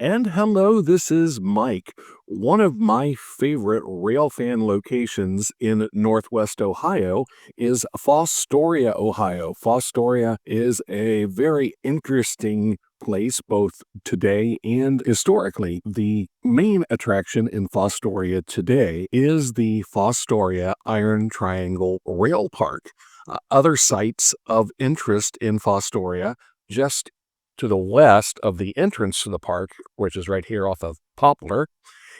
And hello, this is Mike. One of my favorite railfan locations in Northwest Ohio is Fostoria, Ohio. Fostoria is a very interesting place both today and historically. The main attraction in Fostoria today is the Fostoria Iron Triangle Rail Park. Other sites of interest in Fostoria, just to the west of the entrance to the park, which is right here off of Poplar,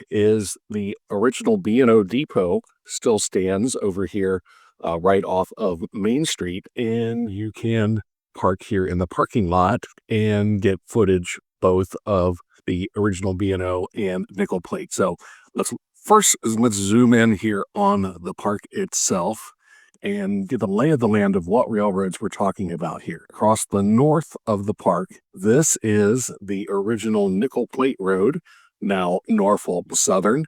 is the original B&O depot still stands over here right off of Main Street, and you can park here in the parking lot and get footage both of the original B&O and nickel plate. So let's zoom in here on the park itself and get the lay of the land of what railroads we're talking about here. Across the north of the park, this is the original nickel plate road, now Norfolk Southern.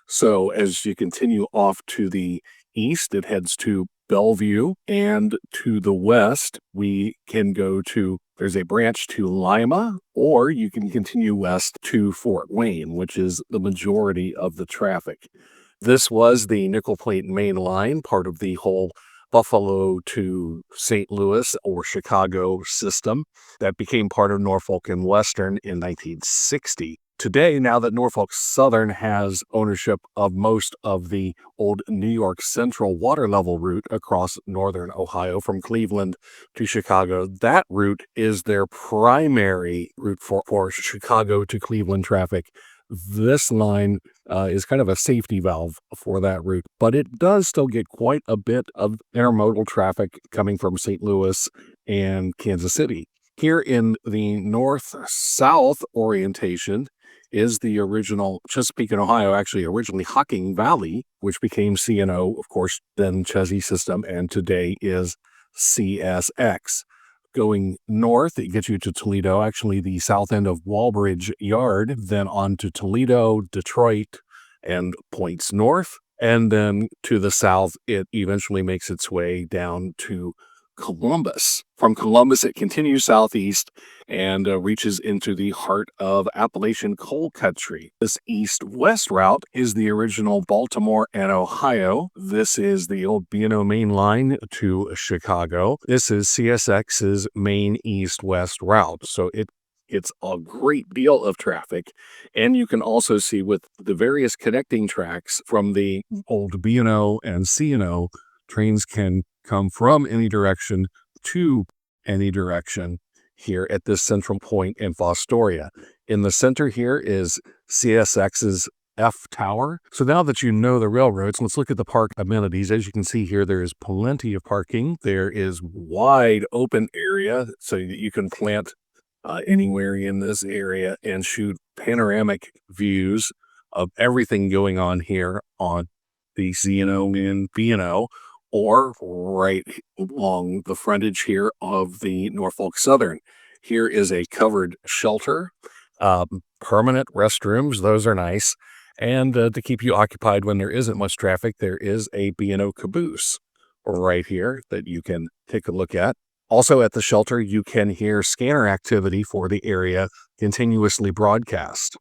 So as you continue off to the east, it heads to Bellevue, and to the west, we can go to, there's a branch to Lima, or you can continue west to Fort Wayne, which is the majority of the traffic. This was the nickel plate main line, part of the whole Buffalo to St. Louis or Chicago system that became part of Norfolk and Western in 1960. Today, now that Norfolk Southern has ownership of most of the old New York Central water level route across northern Ohio from Cleveland to Chicago, that route is their primary route for Chicago to Cleveland traffic. This line is kind of a safety valve for that route, but it does still get quite a bit of intermodal traffic coming from St. Louis and Kansas City. Here in the north-south orientation is the original Chesapeake and Ohio, actually originally Hocking Valley, which became C&O, of course, then Chessie System, and today is CSX. Going north, it gets you to Toledo, actually the south end of Walbridge Yard, then on to Toledo, Detroit, and points north. And then to the south, it eventually makes its way down to Columbus. From Columbus, it continues southeast and reaches into the heart of Appalachian coal country. This east-west route is the original Baltimore and Ohio. This is the old B&O main line to Chicago. This is CSX's main east-west route. So it's a great deal of traffic. And you can also see with the various connecting tracks from the old B&O and C&O, trains can come from any direction to any direction here at this central point in Fostoria. In the center here is CSX's F Tower. So now that you know the railroads, let's look at the park amenities. As you can see here, there is plenty of parking. There is wide open area so that you can plant anywhere in this area and shoot panoramic views of everything going on here on the C&O and B&O, or right along the frontage here of the Norfolk Southern. Here is a covered shelter, permanent restrooms, those are nice, and to keep you occupied when there isn't much traffic, there is a B&O caboose right here that you can take a look at. Also at the shelter, you can hear scanner activity for the area continuously broadcast.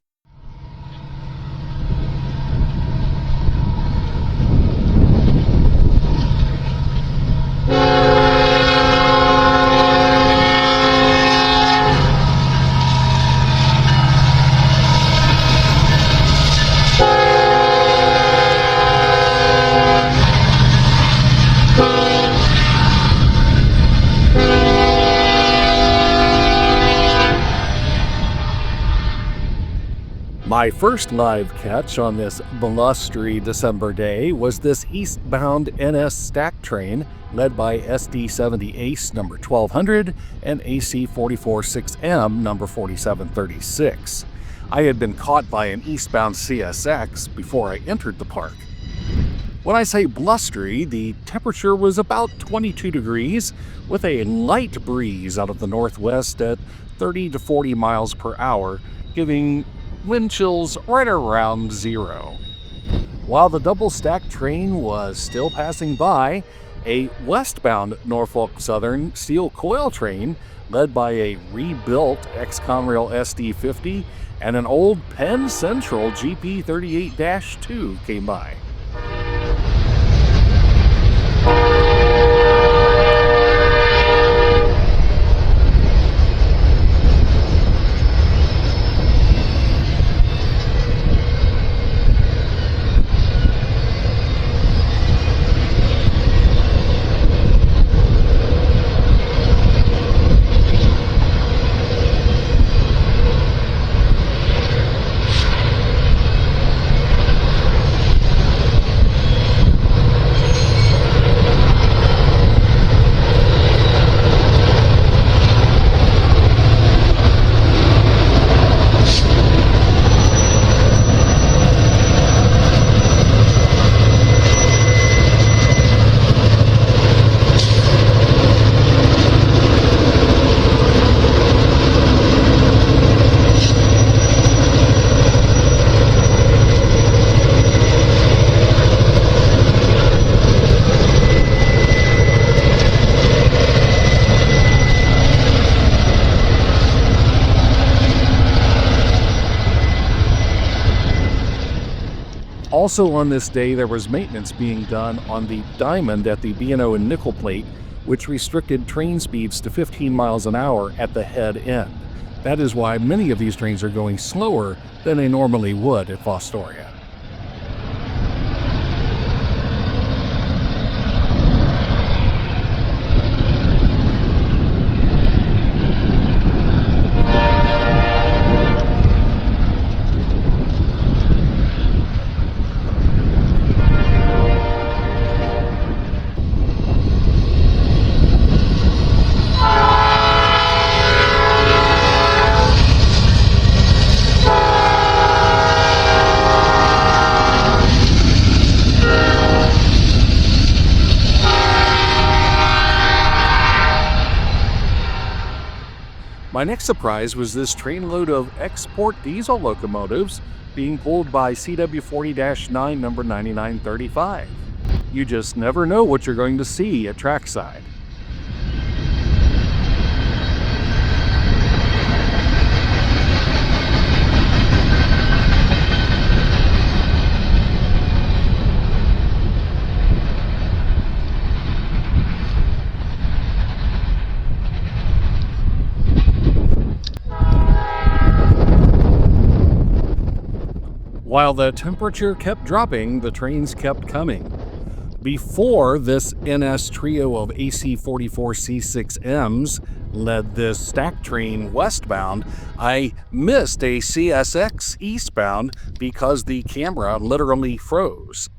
My first live catch on this blustery December day was this eastbound NS stack train led by SD70 Ace number 1200 and AC 44-6M number 4736. I had been caught by an eastbound CSX before I entered the park. When I say blustery, the temperature was about 22 degrees with a light breeze out of the northwest at 30 to 40 miles per hour, giving wind chills right around zero. While the double-stack train was still passing by, a westbound Norfolk Southern steel coil train led by a rebuilt ex-Conrail SD50 and an old Penn Central GP38-2 came by. Also on this day, there was maintenance being done on the diamond at the B&O and nickel plate, which restricted train speeds to 15 miles an hour at the head end. That is why many of these trains are going slower than they normally would at Fostoria. My next surprise was this trainload of export diesel locomotives being pulled by CW40-9 number 9935. You just never know what you're going to see at trackside. While the temperature kept dropping, the trains kept coming. Before this NS trio of AC44C6Ms led this stack train westbound, I missed a CSX eastbound because the camera literally froze.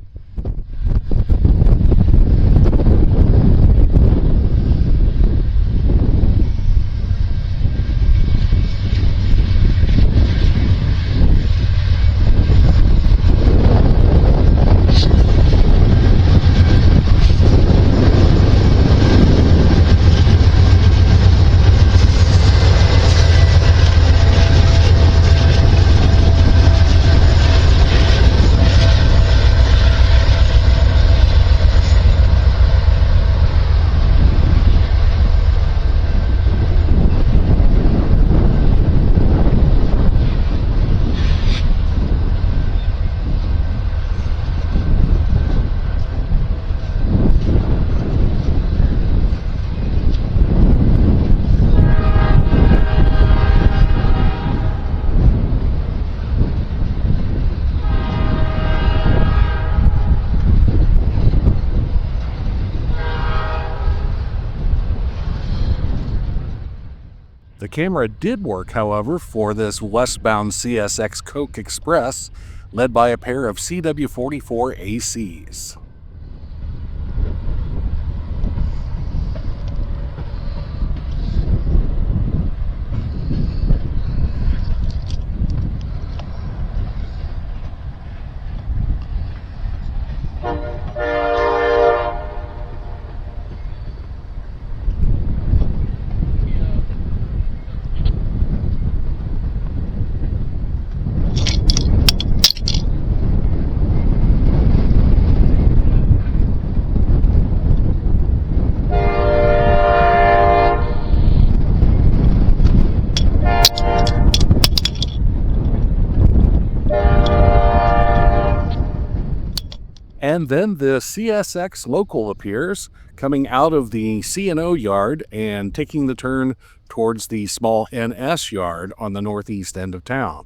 The camera did work, however, for this westbound CSX Coke Express, led by a pair of CW44 ACs. And then the CSX local appears, coming out of the C&O yard and taking the turn towards the small NS yard on the northeast end of town.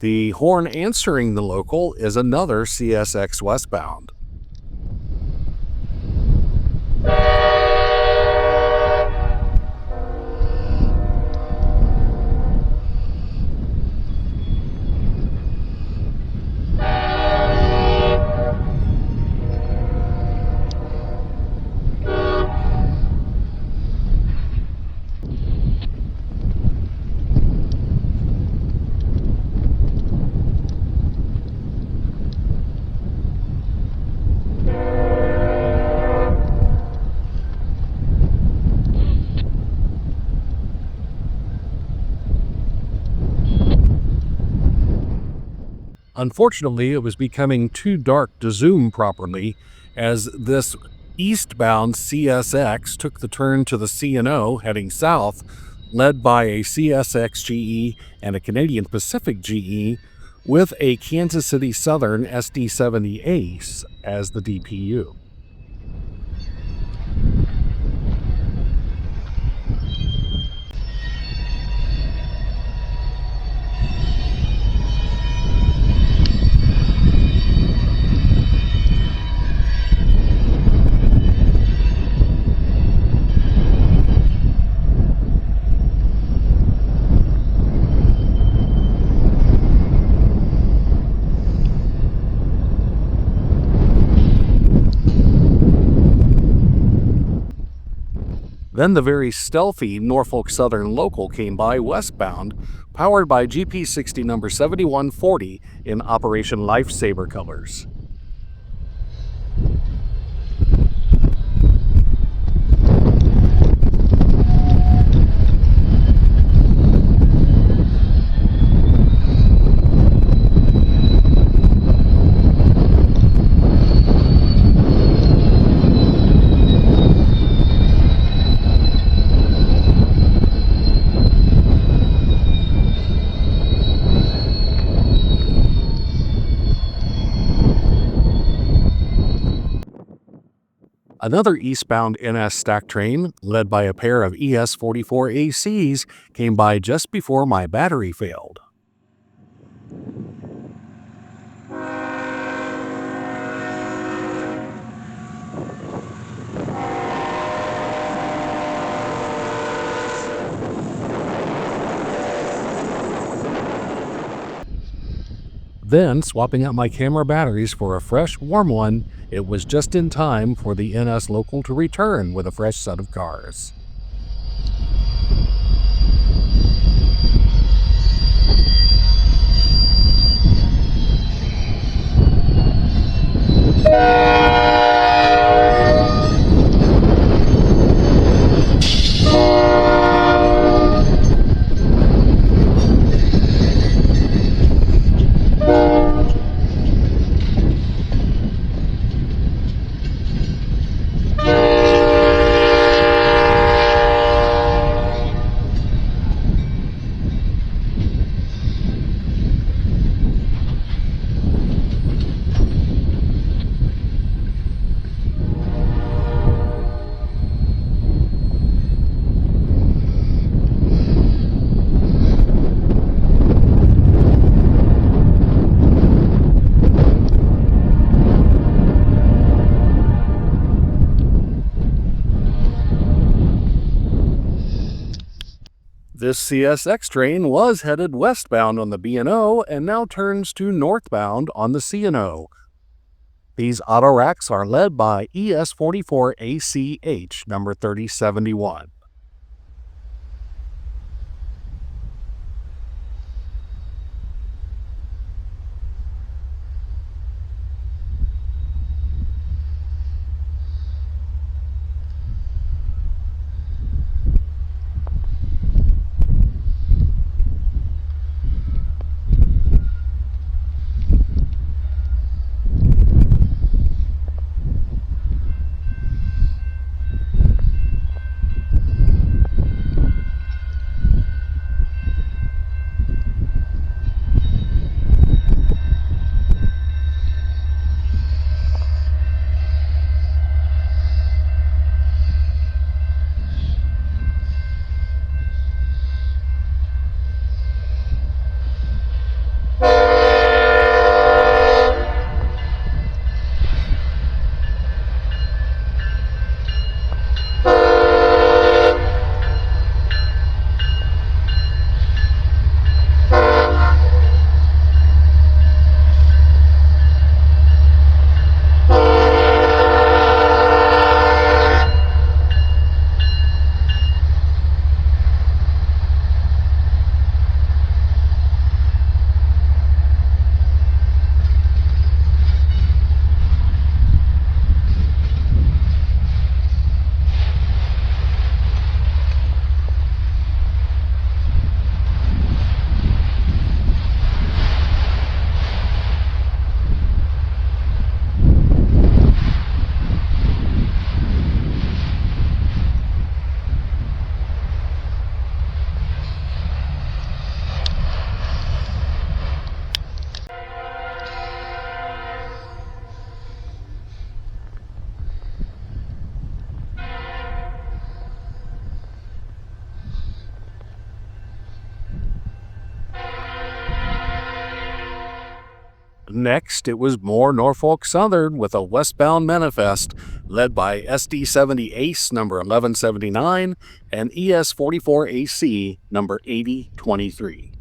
The horn answering the local is another CSX westbound. Unfortunately, it was becoming too dark to zoom properly as this eastbound CSX took the turn to the C&O heading south, led by a CSX GE and a Canadian Pacific GE with a Kansas City Southern SD70 Ace as the DPU. Then the very stealthy Norfolk Southern local came by westbound, powered by GP60 number 7140 in Operation Lifesaver colors. Another eastbound NS stack train, led by a pair of ES44 ACs, came by just before my battery failed. Then, swapping out my camera batteries for a fresh, warm one, it was just in time for the NS local to return with a fresh set of cars. This CSX train was headed westbound on the B&O and now turns to northbound on the C&O. These auto racks are led by ES44 ACH number 3071. Next, it was more Norfolk Southern with a westbound manifest led by SD70 Ace number 1179 and ES44 AC number 8023.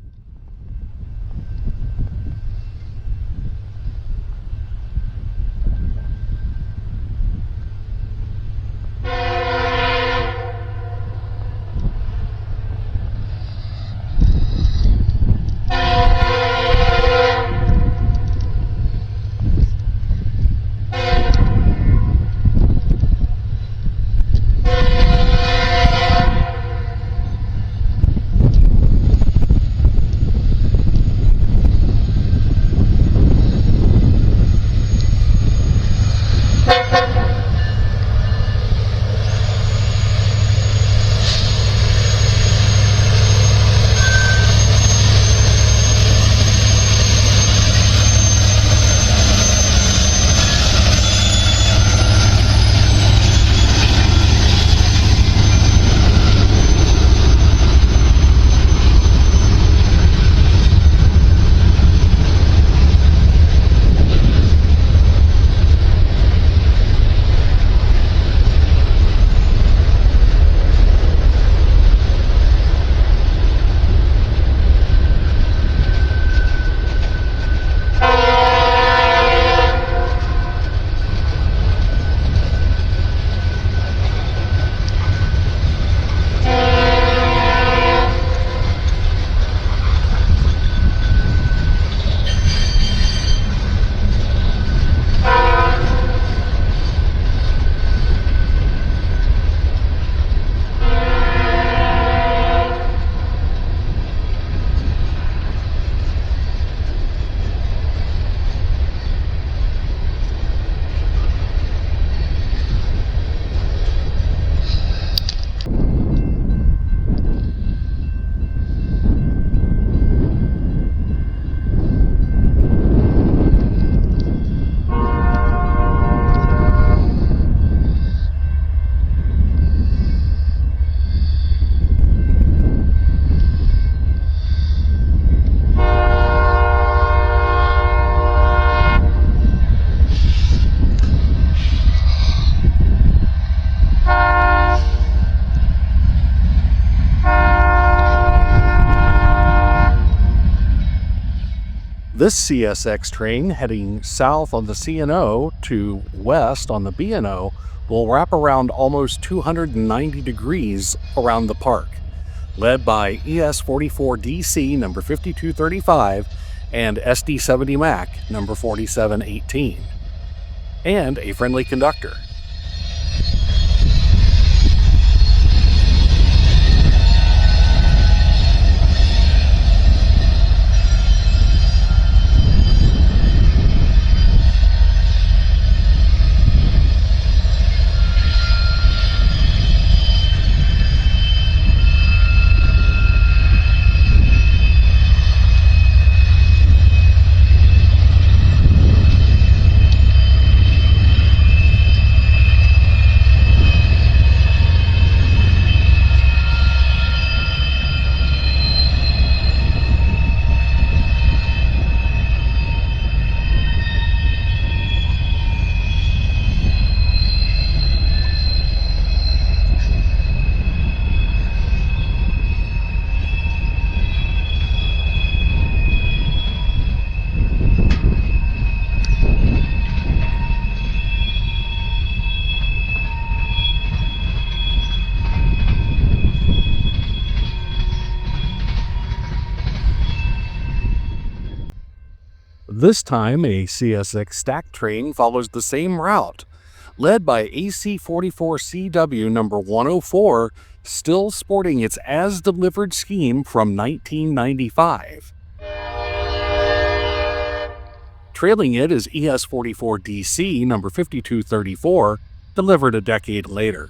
This CSX train heading south on the C&O to west on the B&O will wrap around almost 290 degrees around the park, led by ES44DC number 5235 and SD70 Mac number 4718, and a friendly conductor. This time, a CSX stack train follows the same route, led by AC44CW number 104, still sporting its as-delivered scheme from 1995. Trailing it is ES44DC number 5234, delivered a decade later.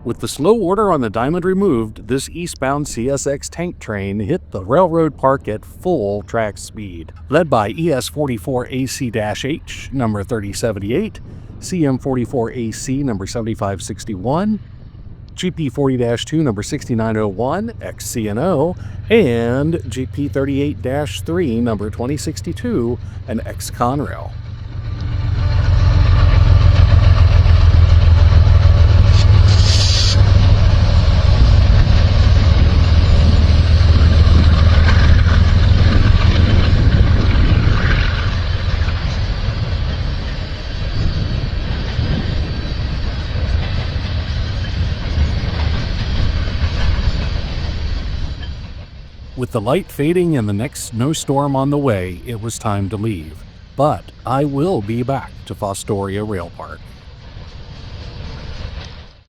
With the slow order on the diamond removed, this eastbound CSX tank train hit the railroad park at full track speed. Led by ES44AC-H, number 3078, CM44AC, number 7561, GP40-2, number 6901, XCNO, and GP38-3, number 2062, and ex-Conrail. With the light fading and the next snowstorm on the way, it was time to leave. But I will be back to Fostoria Rail Park.